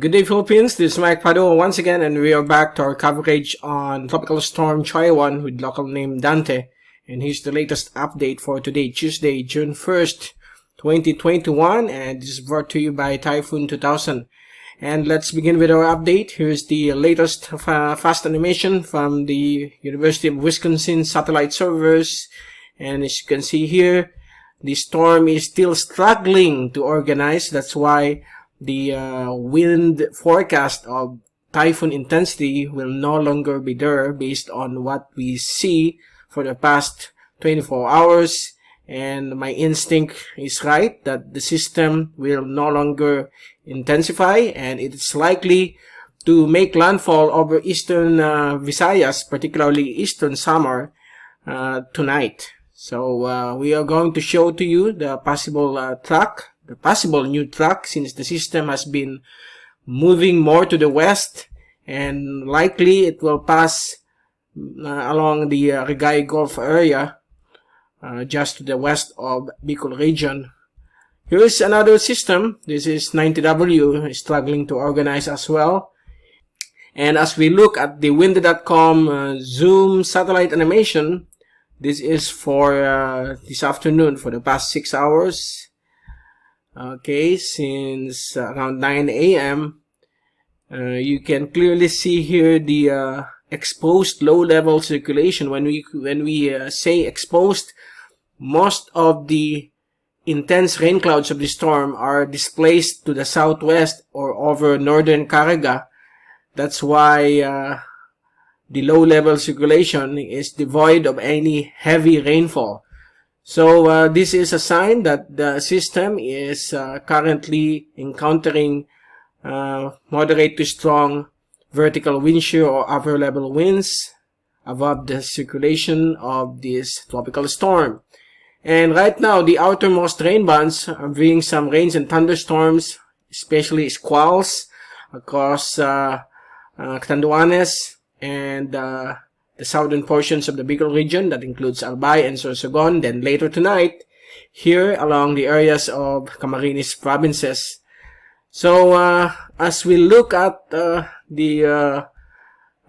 Good day, Philippines. This is Mike Padua once again, and we are back to our coverage on Tropical Storm Choi-wan with local name Dante. And here's the latest update for today, Tuesday, June 1st, 2021, and this is brought to you by Typhoon 2000. And let's begin with our update. Here's the latest fast animation from the University of Wisconsin satellite servers. And as you can see here, the storm is still struggling to organize. That's why the wind forecast of typhoon intensity will no longer be there based on what we see for the past 24 hours. And my instinct is right that the system will no longer intensify, and it's likely to make landfall over eastern Visayas, particularly eastern Samar, tonight. So we are going to show to you the possible new track, since the system has been moving more to the west, and likely it will pass along the Caraga Gulf area, just to the west of Bicol region. Here is another system. This is 90W, struggling to organize as well. And as we look at the windy.com zoom satellite animation, this is for this afternoon, for the past 6 hours. Okay, since around 9 a.m. You can clearly see here the exposed low-level circulation. When we say exposed, most of the intense rain clouds of the storm are displaced to the southwest or over northern Caraga. That's why the low-level circulation is devoid of any heavy rainfall. So this is a sign that the system is currently encountering moderate to strong vertical wind shear or upper level winds above the circulation of this tropical storm. And right now, the outermost rain bands are bringing some rains and thunderstorms, especially squalls across Catanduanes and the southern portions of the Bicol region. That includes Albay and Sorsogon. Then later tonight, here along the areas of Camarines provinces. So as we look at the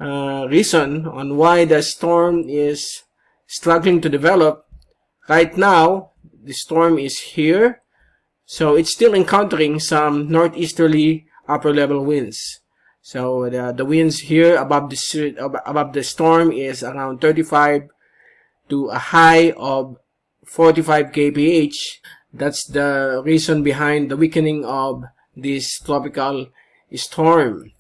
reason on why the storm is struggling to develop, right now the storm is here, so it's still encountering some northeasterly upper level winds. So the winds here above the storm is around 35 to a high of 45 kph. That's the reason behind the weakening of this tropical storm.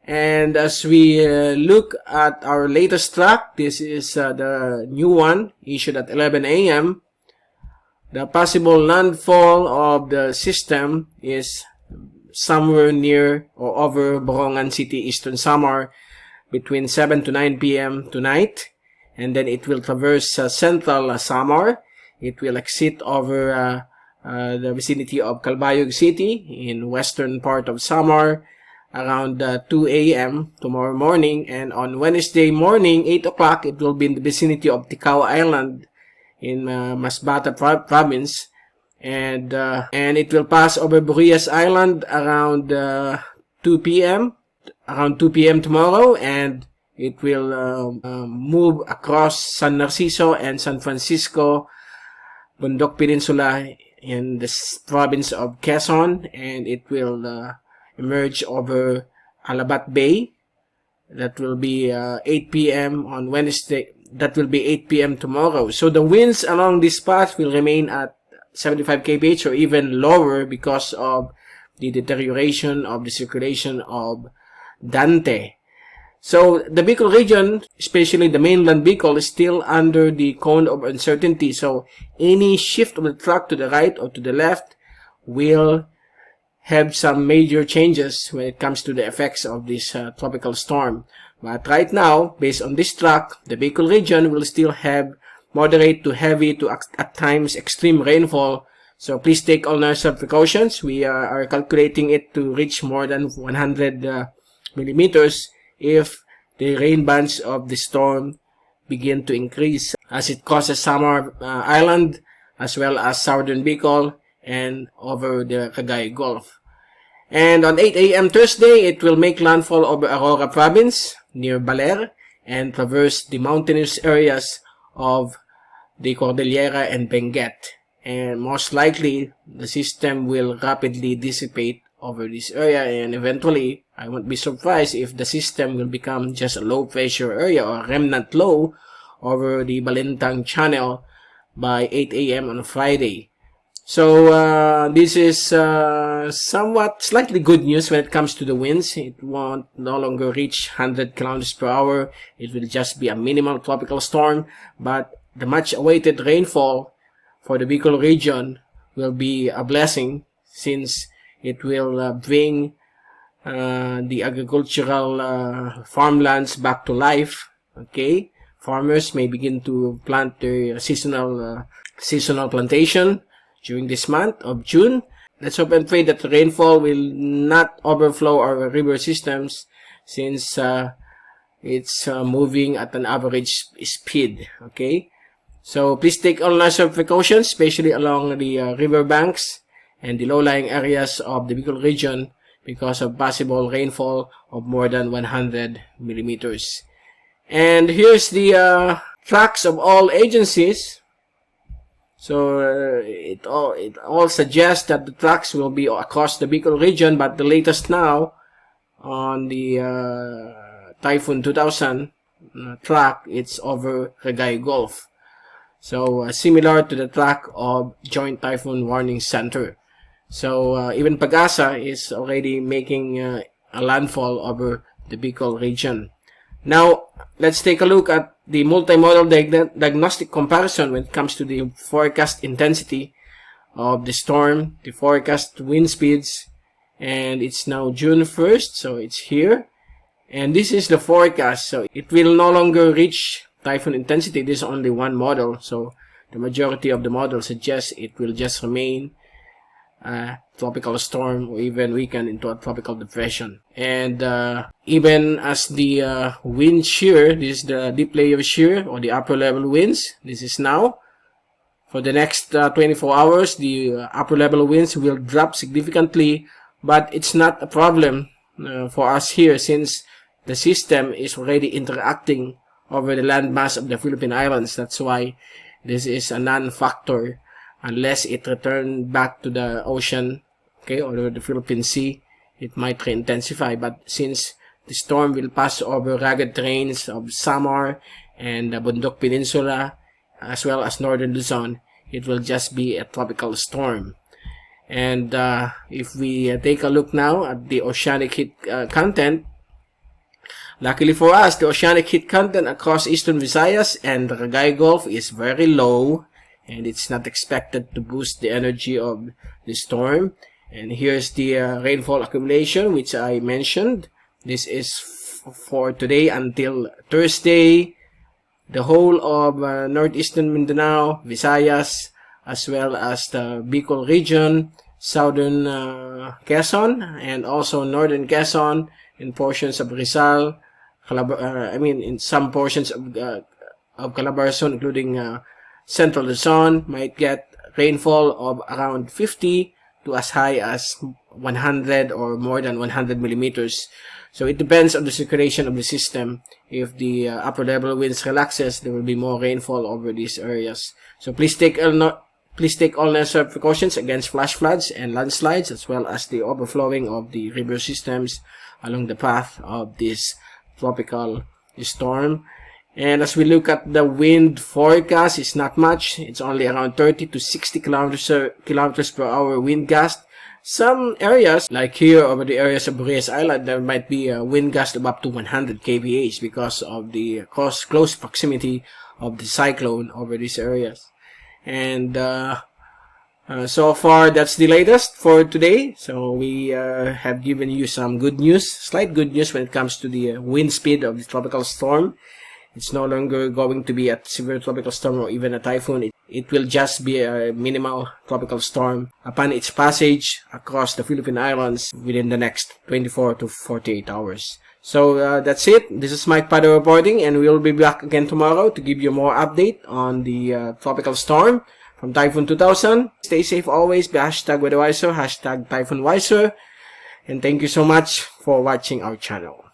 And as we look at our latest track, this is the new one issued at 11 a.m. The possible landfall of the system is somewhere near or over Borongan City, Eastern Samar, between 7 to 9 p.m. tonight. And then it will traverse central Samar. It will exit over the vicinity of Calbayog City in western part of Samar around 2 a.m. tomorrow morning. And on Wednesday morning, 8 o'clock, it will be in the vicinity of Ticao Island in Masbate province. And it will pass over Burias Island around 2 p.m. tomorrow, and it will move across San Narciso and San Francisco, Bundok Peninsula in the province of Quezon, and it will emerge over Alabat Bay. That will be 8 p.m. on Wednesday. That will be 8 p.m. tomorrow. So the winds along this path will remain at 75 kph or even lower because of the deterioration of the circulation of Dante. So the Bicol region, especially the mainland Bicol, is still under the cone of uncertainty. So any shift of the track to the right or to the left will have some major changes when it comes to the effects of this tropical storm. But right now, based on this track, the Bicol region will still have moderate to heavy to at times extreme rainfall. So please take all necessary precautions. We are calculating it to reach more than 100 millimeters if the rain bands of the storm begin to increase, as it crosses Samar Island as well as Southern Bicol and over the Caraga Gulf. And on 8 a.m. Thursday, it will make landfall over Aurora Province near Baler and traverse the mountainous areas of the Cordillera and Benguet. And most likely, the system will rapidly dissipate over this area, and eventually, I won't be surprised if the system will become just a low pressure area or remnant low over the Balintang Channel by 8 a.m. on Friday. So this is somewhat slightly good news when it comes to the winds. It won't no longer reach 100 kilometers per hour. It will just be a minimal tropical storm, but the much awaited rainfall for the Bicol region will be a blessing, since it will bring the agricultural farmlands back to life. Okay, farmers may begin to plant their seasonal plantation during this month of June. Let's hope and pray that the rainfall will not overflow our river systems, since it's moving at an average speed. Okay, so please take all necessary precautions, especially along the river banks and the low-lying areas of the Bicol region, because of possible rainfall of more than 100 millimeters. And here's the tracks of all agencies. So it all suggests that the tracks will be across the Bicol region, but the latest now on the Typhoon 2000 track, it's over Caraga Gulf. So similar to the track of Joint Typhoon Warning Center. So even Pag-asa is already making a landfall over the Bicol region. Now, let's take a look at the multimodal diagnostic comparison when it comes to the forecast intensity of the storm, the forecast wind speeds, and it's now June 1st, so it's here. And this is the forecast, so it will no longer reach typhoon intensity. This is only one model, so the majority of the models suggest it will just remain a tropical storm or even weaken into a tropical depression. And even as the wind shear, this is the deep layer shear or the upper level winds, this is now. For the next 24 hours, the upper level winds will drop significantly, but it's not a problem for us here, since the system is already interacting over the landmass of the Philippine Islands. That's why this is a non-factor unless it return back to the ocean, okay, or the Philippine Sea. It might re-intensify, but since the storm will pass over rugged terrains of Samar and the Bundok Peninsula, as well as northern Luzon, it will just be a tropical storm. And if we take a look now at the oceanic heat content, luckily for us, the oceanic heat content across eastern Visayas and the Caraga Gulf is very low, and it's not expected to boost the energy of the storm. And here's the rainfall accumulation, which I mentioned. This is for today until Thursday. The whole of northeastern Mindanao, Visayas, as well as the Bicol region, southern Quezon, and also northern Quezon, in portions of Rizal, in some portions of Calabarzon, including central Luzon, might get rainfall of around 50 to as high as 100 or more than 100 millimeters. So it depends on the circulation of the system. If the upper level winds relaxes, there will be more rainfall over these areas. So please take all necessary precautions against flash floods and landslides, as well as the overflowing of the river systems along the path of this tropical storm. And as we look at the wind forecast, it's not much. It's only around 30 to 60 kilometers per hour wind gust. Some areas, like here over the areas of Bureas Island, there might be a wind gust of up to 100 kph because of the close proximity of the cyclone over these areas. And so far, that's the latest for today. So we have given you some good news, slight good news when it comes to the wind speed of the tropical storm. It's no longer going to be a severe tropical storm or even a typhoon. It will just be a minimal tropical storm upon its passage across the Philippine Islands within the next 24 to 48 hours. So that's it. This is Mike Padua reporting, and we will be back again tomorrow to give you more update on the tropical storm from Typhoon 2000. Stay safe always. Be #WeatherWiser, #TyphoonWiser. And thank you so much for watching our channel.